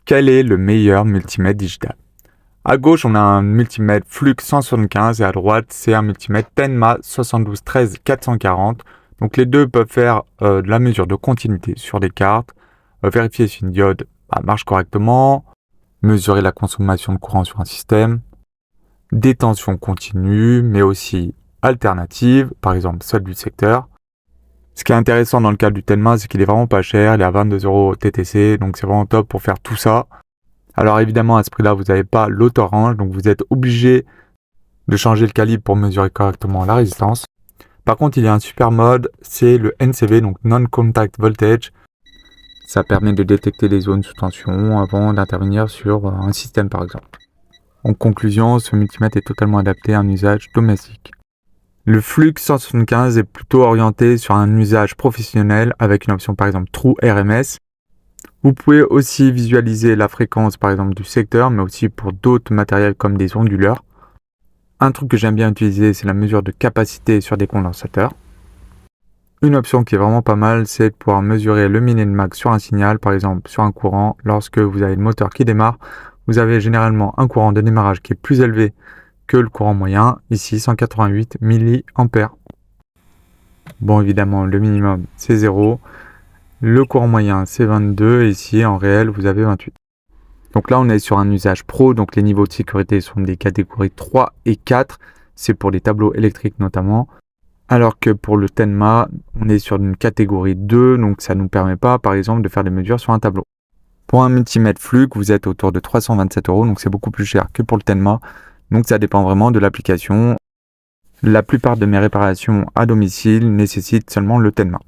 Quel est le meilleur multimètre digital? À gauche, on a un multimètre Flux 175 et à droite, c'est un multimètre Tenma 7213-440. Donc les deux peuvent faire de la mesure de continuité sur les cartes, vérifier si une diode marche correctement, mesurer la consommation de courant sur un système, des tensions continues, mais aussi alternatives, par exemple celle du secteur. Ce qui est intéressant dans le cas du Tenma, c'est qu'il est vraiment pas cher, il est à 22 € TTC, donc c'est vraiment top pour faire tout ça. Alors évidemment, à ce prix-là, vous n'avez pas l'auto-range, donc vous êtes obligé de changer le calibre pour mesurer correctement la résistance. Par contre, il y a un super mode, c'est le NCV, donc Non-Contact Voltage. Ça permet de détecter les zones sous tension avant d'intervenir sur un système par exemple. En conclusion, ce multimètre est totalement adapté à un usage domestique. Le Flux 175 est plutôt orienté sur un usage professionnel avec une option par exemple True RMS. Vous pouvez aussi visualiser la fréquence par exemple du secteur, mais aussi pour d'autres matériels comme des onduleurs. Un truc que j'aime bien utiliser, c'est la mesure de capacité sur des condensateurs. Une option qui est vraiment pas mal, c'est de pouvoir mesurer le min et le max sur un signal, par exemple sur un courant. Lorsque vous avez le moteur qui démarre, vous avez généralement un courant de démarrage qui est plus élevé que le courant moyen, ici 188 mA. Bon, évidemment, le minimum c'est 0. Le courant moyen c'est 22 et ici en réel vous avez 28. Donc là on est sur un usage pro, donc les niveaux de sécurité sont des catégories 3 et 4, c'est pour les tableaux électriques notamment. Alors que pour le Tenma, on est sur une catégorie 2, donc ça ne nous permet pas par exemple de faire des mesures sur un tableau. Pour un multimètre Flux, vous êtes autour de 327 €, donc c'est beaucoup plus cher que pour le Tenma. Donc ça dépend vraiment de l'application. La plupart de mes réparations à domicile nécessitent seulement le Tenma.